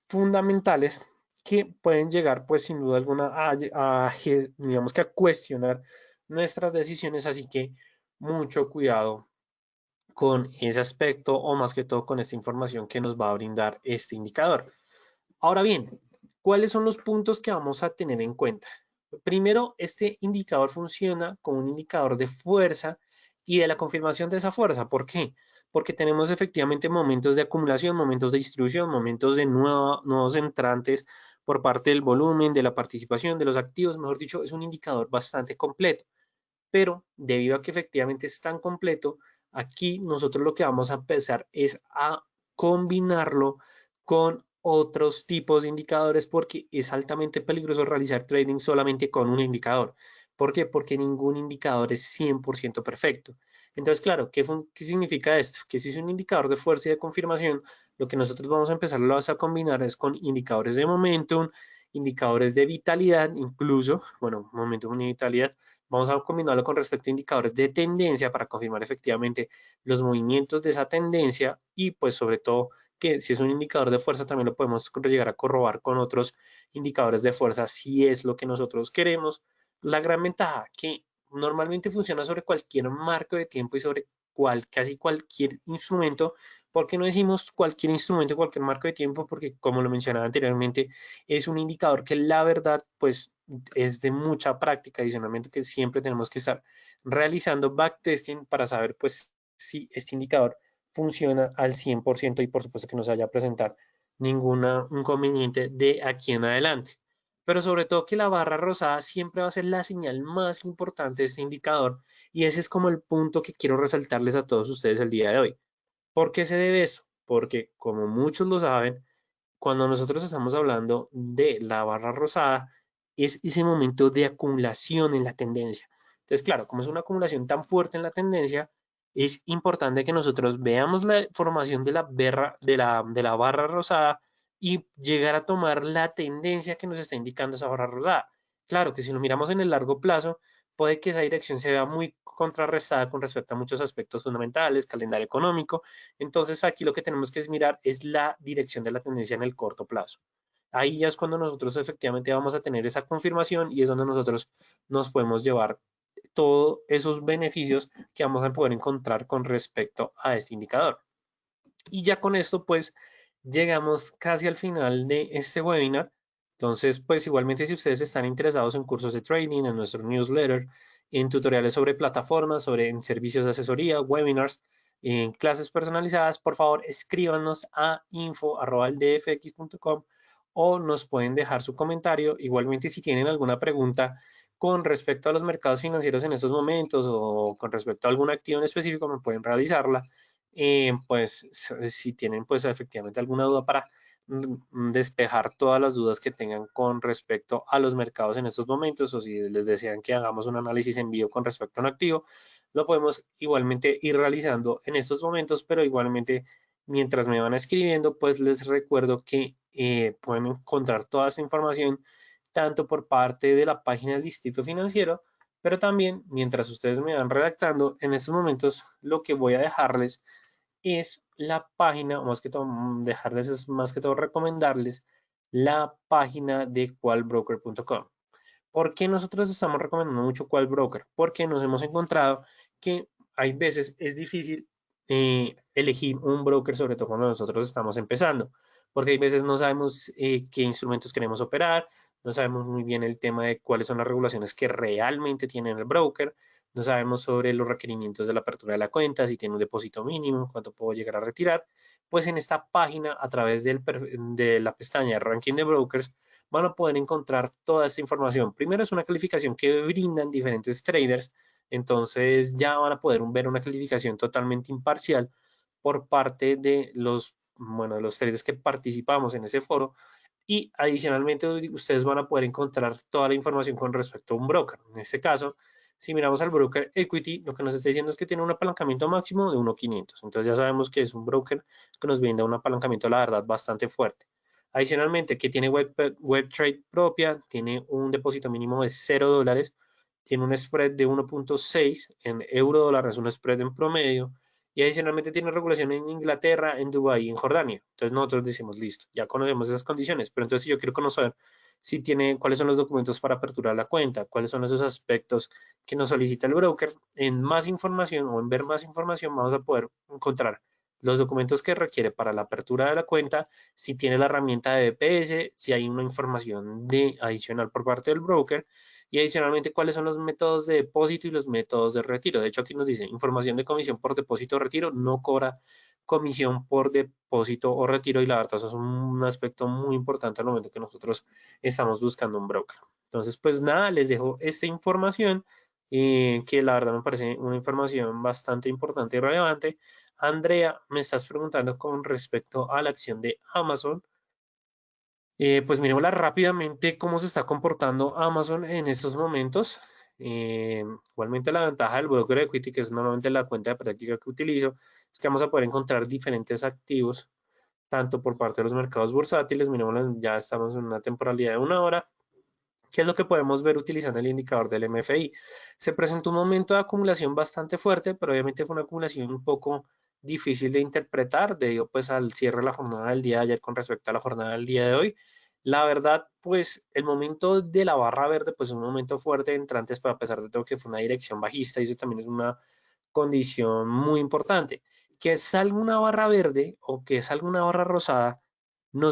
fundamentales que pueden llegar, pues sin duda alguna, digamos que a cuestionar nuestras decisiones, así que mucho cuidado con ese aspecto o más que todo con esta información que nos va a brindar este indicador. Ahora bien, ¿cuáles son los puntos que vamos a tener en cuenta? Primero, este indicador funciona como un indicador de fuerza y de la confirmación de esa fuerza. ¿Por qué? Porque tenemos efectivamente momentos de acumulación, momentos de distribución, momentos de nuevos entrantes por parte del volumen, de la participación, de los activos. Mejor dicho, es un indicador bastante completo. Pero debido a que efectivamente es tan completo, aquí nosotros lo que vamos a empezar es a combinarlo con otros tipos de indicadores porque es altamente peligroso realizar trading solamente con un indicador. ¿Por qué? Porque ningún indicador es 100% perfecto. Entonces, claro, ¿qué significa esto? Que si es un indicador de fuerza y de confirmación, lo que nosotros vamos a empezar a combinar es con indicadores de momentum, indicadores de vitalidad, incluso, bueno, momentum y vitalidad, vamos a combinarlo con respecto a indicadores de tendencia para confirmar efectivamente los movimientos de esa tendencia y pues sobre todo que si es un indicador de fuerza también lo podemos llegar a corroborar con otros indicadores de fuerza si es lo que nosotros queremos. La gran ventaja que normalmente funciona sobre cualquier marco de tiempo y sobre casi cualquier instrumento. ¿Por qué no decimos cualquier instrumento, cualquier marco de tiempo? Porque como lo mencionaba anteriormente, es un indicador que la verdad pues es de mucha práctica, adicionalmente que siempre tenemos que estar realizando backtesting para saber pues si este indicador funciona al 100% y por supuesto que no se vaya a presentar ningún inconveniente de aquí en adelante. Pero sobre todo que la barra rosada siempre va a ser la señal más importante de este indicador y ese es como el punto que quiero resaltarles a todos ustedes el día de hoy. ¿Por qué se debe eso? Porque como muchos lo saben, cuando nosotros estamos hablando de la barra rosada, es ese momento de acumulación en la tendencia. Entonces, claro, como es una acumulación tan fuerte en la tendencia, es importante que nosotros veamos la formación de la barra rosada y llegar a tomar la tendencia que nos está indicando esa barra rosada. Claro que si lo miramos en el largo plazo, puede que esa dirección se vea muy contrarrestada con respecto a muchos aspectos fundamentales, calendario económico. Entonces aquí lo que tenemos que mirar es la dirección de la tendencia en el corto plazo. Ahí ya es cuando nosotros efectivamente vamos a tener esa confirmación y es donde nosotros nos podemos llevar todos esos beneficios que vamos a poder encontrar con respecto a este indicador. Y ya con esto pues llegamos casi al final de este webinar. Entonces pues igualmente si ustedes están interesados en cursos de trading, en nuestro newsletter, en tutoriales sobre plataformas, sobre en servicios de asesoría, webinars, en clases personalizadas, por favor escríbanos a info@ldfx.com o nos pueden dejar su comentario. Igualmente si tienen alguna pregunta con respecto a los mercados financieros en estos momentos o con respecto a algún activo en específico, me pueden realizarla pues si tienen pues efectivamente alguna duda para despejar todas las dudas que tengan con respecto a los mercados en estos momentos o si les desean que hagamos un análisis en vivo con respecto a un activo, lo podemos igualmente ir realizando en estos momentos, pero igualmente mientras me van escribiendo, pues les recuerdo que pueden encontrar toda esa información tanto por parte de la página del Distrito Financiero, pero también mientras ustedes me van redactando, en estos momentos lo que voy a dejarles es la página, o más que todo, dejarles es más que todo recomendarles la página de qualbroker.com. ¿Por qué nosotros estamos recomendando mucho Qualbroker? Porque nos hemos encontrado que hay veces es difícil elegir un broker, sobre todo cuando nosotros estamos empezando, porque hay veces no sabemos qué instrumentos queremos operar, no sabemos muy bien el tema de cuáles son las regulaciones que realmente tiene el broker, no sabemos sobre los requerimientos de la apertura de la cuenta, si tiene un depósito mínimo, cuánto puedo llegar a retirar. Pues en esta página, a través de la pestaña de ranking de brokers, van a poder encontrar toda esta información. Primero es una calificación que brindan diferentes traders, Entonces ya van a poder ver una calificación totalmente imparcial por parte de los, bueno, de los traders que participamos en ese foro. Y adicionalmente ustedes van a poder encontrar toda la información con respecto a un broker. En este caso, si miramos al broker Equity, lo que nos está diciendo es que tiene un apalancamiento máximo de 1.500. Entonces ya sabemos que es un broker que nos brinda un apalancamiento, la verdad, bastante fuerte. Adicionalmente, que tiene web trade propia, tiene un depósito mínimo de $0, tiene un spread de 1.6 en euro dólar, es un spread en promedio, y adicionalmente tiene regulación en Inglaterra, en Dubái y en Jordania. Entonces nosotros decimos, listo, ya conocemos esas condiciones, pero entonces si yo quiero conocer si tiene, cuáles son los documentos para aperturar la cuenta, cuáles son esos aspectos que nos solicita el broker, en más información o en ver más información vamos a poder encontrar los documentos que requiere para la apertura de la cuenta, si tiene la herramienta de BPS, si hay una información de adicional por parte del broker, y adicionalmente cuáles son los métodos de depósito y los métodos de retiro. De hecho, aquí nos dice información de comisión por depósito o retiro, no cobra comisión por depósito o retiro, y la verdad eso es un aspecto muy importante al momento que nosotros estamos buscando un broker. Entonces, pues nada, les dejo esta información que la verdad me parece una información bastante importante y relevante. Andrea, me estás preguntando con respecto a la acción de Amazon. Pues miremosla rápidamente cómo se está comportando Amazon en estos momentos. Igualmente la ventaja del broker equity, que es normalmente la cuenta de práctica que utilizo, es que vamos a poder encontrar diferentes activos, tanto por parte de los mercados bursátiles. Miremosla, ya estamos en una temporalidad de 1 hora. ¿Qué es lo que podemos ver utilizando el indicador del MFI? Se presentó un momento de acumulación bastante fuerte, pero obviamente fue una acumulación un poco difícil de interpretar debido pues al cierre de la jornada del día de ayer con respecto a la jornada del día de hoy. La verdad, pues el momento de la barra verde pues es un momento fuerte de entrantes, pero a pesar de todo que fue una dirección bajista, y eso también es una condición muy importante. Que salga una barra verde o que salga una barra rosada no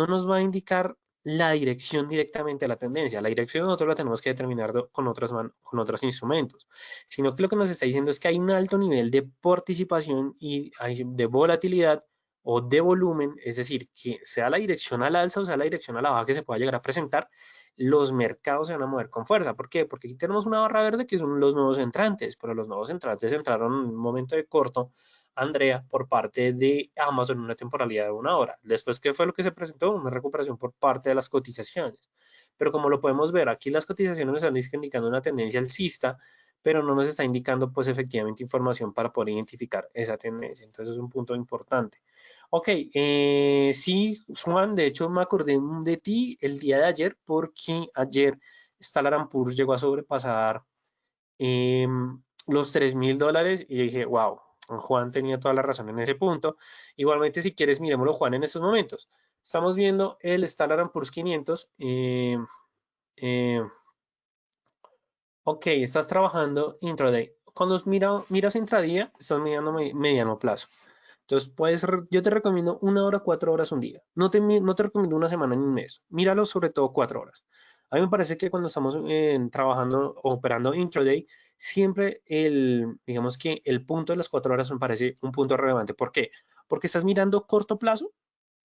nos va a indicar la dirección directamente a la tendencia. La dirección nosotros la tenemos que determinar con con otros instrumentos, sino que lo que nos está diciendo es que hay un alto nivel de participación y de volatilidad o de volumen, es decir, que sea la dirección al alza o sea la dirección a la baja que se pueda llegar a presentar, los mercados se van a mover con fuerza. ¿Por qué? Porque aquí tenemos una barra verde que son los nuevos entrantes, pero los nuevos entrantes entraron en un momento de corto, Andrea, por parte de Amazon en una temporalidad de 1 hora. Después, ¿qué fue lo que se presentó? Una recuperación por parte de las cotizaciones. Pero como lo podemos ver, aquí las cotizaciones nos están indicando una tendencia alcista, pero no nos está indicando pues efectivamente información para poder identificar esa tendencia. Entonces es un punto importante. Ok, sí, Juan, de hecho me acordé de ti el día de ayer porque ayer Standard Poor's llegó a sobrepasar eh, los $3.000 y dije, wow, Juan tenía toda la razón en ese punto. Igualmente, si quieres, miremoslo, Juan, en estos momentos. Estamos viendo el Standard Poor's 500. Eh, ok, estás trabajando intraday. Cuando miras intradía, estás mirando mediano plazo. Entonces, yo te recomiendo 1 hora, 4 horas un día. No te recomiendo una semana ni un mes. Míralo sobre todo 4 horas. A mí me parece que cuando estamos trabajando o operando intraday, siempre digamos que el punto de las 4 horas me parece un punto relevante. ¿Por qué? Porque estás mirando corto plazo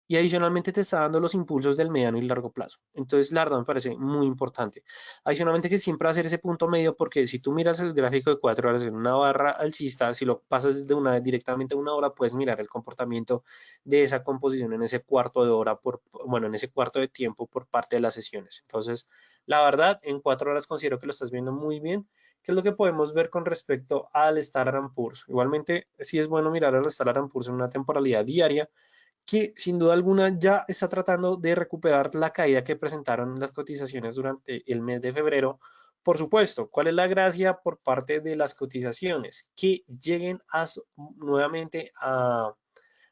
y adicionalmente te está dando los impulsos del mediano y largo plazo. Entonces, la verdad me parece muy importante. Adicionalmente que siempre va a ser ese punto medio, porque si tú miras el gráfico de 4 horas en una barra alcista, si lo pasas de una directamente a 1 hora, puedes mirar el comportamiento de esa composición en ese cuarto de hora, bueno, en ese cuarto de tiempo por parte de las sesiones. Entonces, la verdad, en 4 horas considero que lo estás viendo muy bien. ¿Qué es lo que podemos ver con respecto al Standard Poor's? Igualmente, sí es bueno mirar al Standard Poor's en una temporalidad diaria, que sin duda alguna ya está tratando de recuperar la caída que presentaron las cotizaciones durante el mes de febrero. Por supuesto, ¿cuál es la gracia por parte de las cotizaciones? Que lleguen nuevamente a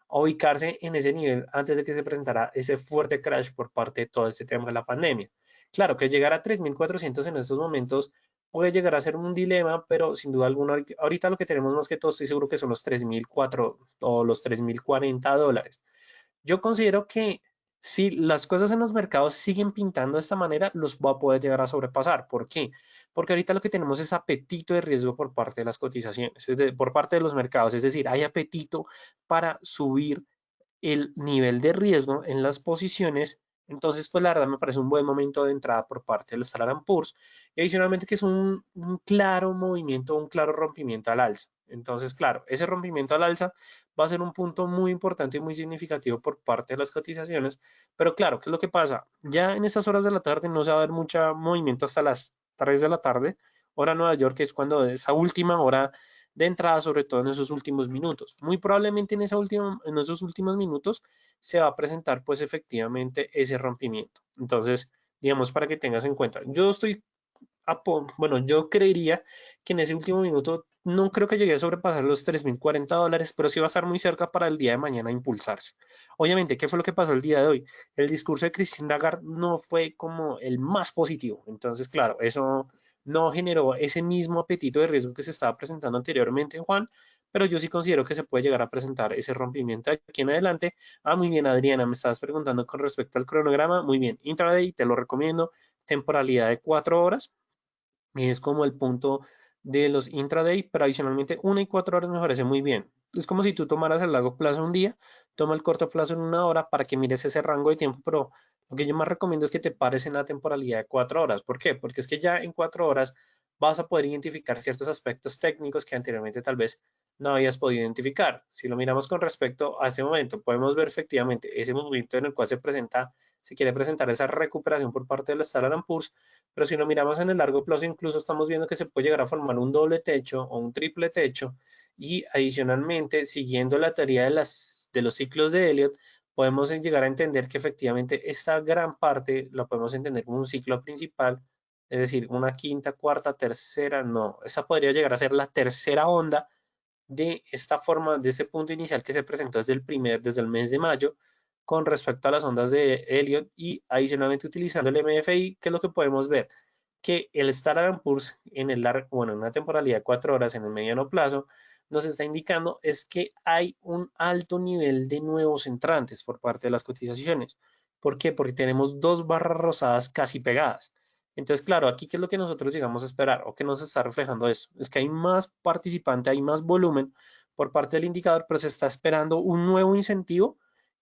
ubicarse en ese nivel antes de que se presentara ese fuerte crash por parte de todo este tema de la pandemia. Claro que llegar a 3.400 en estos momentos puede llegar a ser un dilema, pero sin duda alguna, ahorita lo que tenemos más que todo, estoy seguro que son los 3.004 o los $3.040. Yo considero que si las cosas en los mercados siguen pintando de esta manera, los va a poder llegar a sobrepasar. ¿Por qué? Porque ahorita lo que tenemos es apetito de riesgo por parte de las cotizaciones, por parte de los mercados. Es decir, hay apetito para subir el nivel de riesgo en las posiciones Entonces, pues la verdad me parece un buen momento de entrada por parte del Standard Poor's. Y adicionalmente que es un claro movimiento, un claro rompimiento al alza. Entonces, claro, ese rompimiento al alza va a ser un punto muy importante y muy significativo por parte de las cotizaciones. Pero claro, ¿qué es lo que pasa? Ya en estas horas de la tarde no se va a ver mucho movimiento hasta las 3 de la tarde, hora Nueva York, que es cuando esa última hora de entrada, sobre todo en esos últimos minutos. Muy probablemente en esos últimos minutos se va a presentar pues efectivamente ese rompimiento. Entonces, digamos, para que tengas en cuenta, bueno, yo creería que en ese último minuto no creo que llegue a sobrepasar los $3.040, pero sí va a estar muy cerca para el día de mañana impulsarse. Obviamente, ¿qué fue lo que pasó el día de hoy? El discurso de Christine Lagarde no fue como el más positivo. Entonces, claro, eso no generó ese mismo apetito de riesgo que se estaba presentando anteriormente, Juan, pero yo sí considero que se puede llegar a presentar ese rompimiento aquí en adelante. Ah, muy bien, Adriana, me estabas preguntando con respecto al cronograma. Muy bien, intraday, te lo recomiendo. Temporalidad de 4 horas es como el punto de los intraday, pero adicionalmente 1 y 4 horas me parece muy bien. Es como si tú tomaras el largo plazo un día, toma el corto plazo en 1 hora para que mires ese rango de tiempo, pero lo que yo más recomiendo es que te pares en la temporalidad de 4 horas. ¿Por qué? Porque es que ya en 4 horas vas a poder identificar ciertos aspectos técnicos que anteriormente tal vez no habías podido identificar. Si lo miramos con respecto a ese momento, podemos ver efectivamente ese momento en el cual se quiere presentar esa recuperación por parte de la Standard Poor's, pero si lo miramos en el largo plazo, incluso estamos viendo que se puede llegar a formar un doble techo o un triple techo y adicionalmente, siguiendo la teoría de los ciclos de Elliott, podemos llegar a entender que efectivamente esta gran parte la podemos entender como un ciclo principal, es decir, una quinta, cuarta, tercera, no, esa podría llegar a ser la tercera onda de esta forma, de ese punto inicial que se presentó desde el mes de mayo con respecto a las ondas de Elliott y adicionalmente utilizando el MFI, ¿qué es lo que podemos ver? Que el Standard Poor's en una temporalidad de 4 horas en el mediano plazo nos está indicando es que hay un alto nivel de nuevos entrantes por parte de las cotizaciones. ¿Por qué? Porque tenemos dos barras rosadas casi pegadas. Entonces, claro, aquí qué es lo que nosotros llegamos a esperar o que nos está reflejando esto. Es que hay más participante, hay más volumen por parte del indicador, pero se está esperando un nuevo incentivo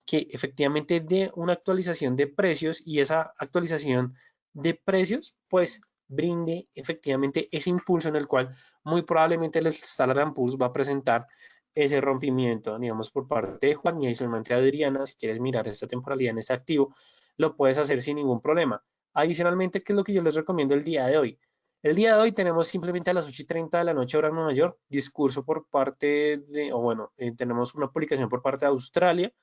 que efectivamente dé una actualización de precios y esa actualización de precios, pues brinde efectivamente ese impulso en el cual muy probablemente el Standard Poor's va a presentar ese rompimiento, digamos, por parte de Juan y adicionalmente Adriana, si quieres mirar esta temporalidad en ese activo, lo puedes hacer sin ningún problema. Adicionalmente, ¿qué es lo que yo les recomiendo el día de hoy? El día de hoy tenemos simplemente a las 8:30 de la noche hora en Nueva York, discurso por parte de, o bueno, tenemos una publicación por parte de Australia,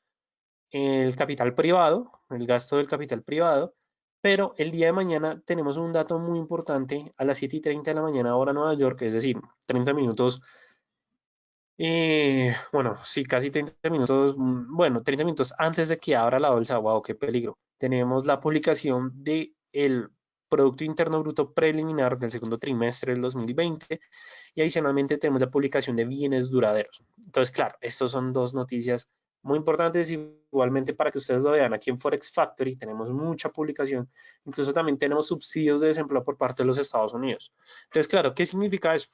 el capital privado, el gasto del capital privado, pero el día de mañana tenemos un dato muy importante a las 7:30 de la mañana hora Nueva York, es decir, 30 minutos, bueno, sí, casi 30 minutos, bueno, 30 minutos antes de que abra la bolsa, wow, qué peligro. Tenemos la publicación del Producto Interno Bruto preliminar del segundo trimestre del 2020 y adicionalmente tenemos la publicación de bienes duraderos. Entonces, claro, estas son dos noticias muy importantes, igualmente para que ustedes lo vean. Aquí en Forex Factory tenemos mucha publicación, incluso también tenemos subsidios de desempleo por parte de los Estados Unidos. Entonces, claro, ¿qué significa eso?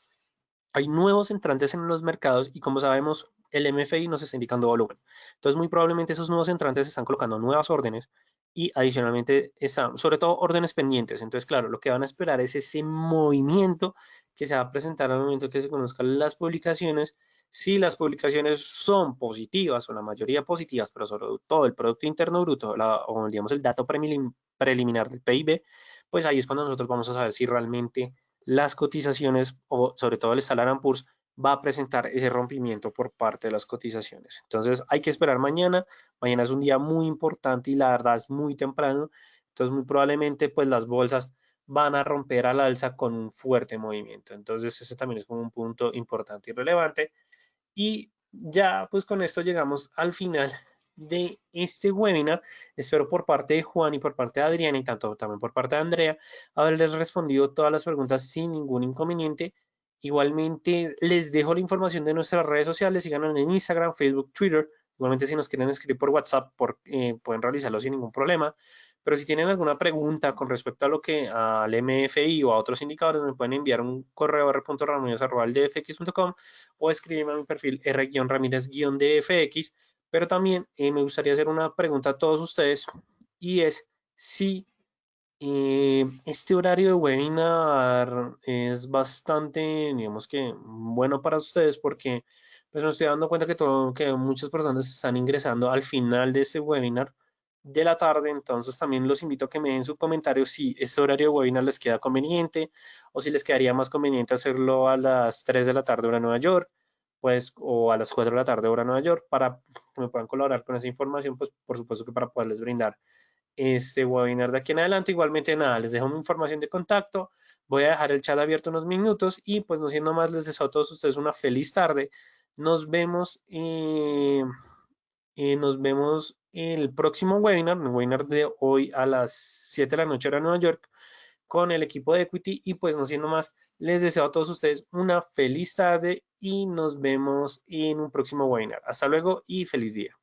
Hay nuevos entrantes en los mercados y como sabemos, el MFI nos está indicando volumen. Entonces, muy probablemente esos nuevos entrantes están colocando nuevas órdenes y adicionalmente están, sobre todo, órdenes pendientes. Entonces, claro, lo que van a esperar es ese movimiento que se va a presentar al momento que se conozcan las publicaciones. Si las publicaciones son positivas o la mayoría positivas, pero sobre todo el Producto Interno Bruto o digamos el dato preliminar del PIB, pues ahí es cuando nosotros vamos a saber si realmente las cotizaciones o sobre todo el Standard Poor's va a presentar ese rompimiento por parte de las cotizaciones. Entonces hay que esperar mañana. Mañana es un día muy importante y la verdad es muy temprano. Entonces muy probablemente pues las bolsas van a romper al alza con un fuerte movimiento. Entonces ese también es como un punto importante y relevante. Y ya pues con esto llegamos al final de este webinar. Espero por parte de Juan y por parte de Adriana y tanto también por parte de Andrea haberles respondido todas las preguntas sin ningún inconveniente. Igualmente les dejo la información de nuestras redes sociales, síganos en Instagram, Facebook, Twitter. Igualmente si nos quieren escribir por WhatsApp pueden realizarlo sin ningún problema. Pero si tienen alguna pregunta con respecto a lo que al MFI o a otros indicadores, me pueden enviar un correo a r.ramirez@dfx.com o escribirme a mi perfil r-ramírez-dfx. Pero también me gustaría hacer una pregunta a todos ustedes y es, Sí, este horario de webinar es bastante, digamos que bueno para ustedes porque pues me estoy dando cuenta que muchas personas están ingresando al final de ese webinar de la tarde, entonces también los invito a que me den su comentario si este horario de webinar les queda conveniente o si les quedaría más conveniente hacerlo a las 3 de la tarde hora Nueva York, pues o a las 4 de la tarde hora Nueva York para que me puedan colaborar con esa información, pues por supuesto que para poderles brindar este webinar de aquí en adelante. Igualmente, nada, les dejo mi información de contacto. Voy a dejar el chat abierto unos minutos y pues no siendo más, les deseo a todos ustedes una feliz tarde. Nos vemos, nos vemos el próximo webinar, el webinar de hoy a las 7 de la noche hora Nueva York con el equipo de Equity y pues no siendo más, les deseo a todos ustedes una feliz tarde y nos vemos en un próximo webinar. Hasta luego y feliz día.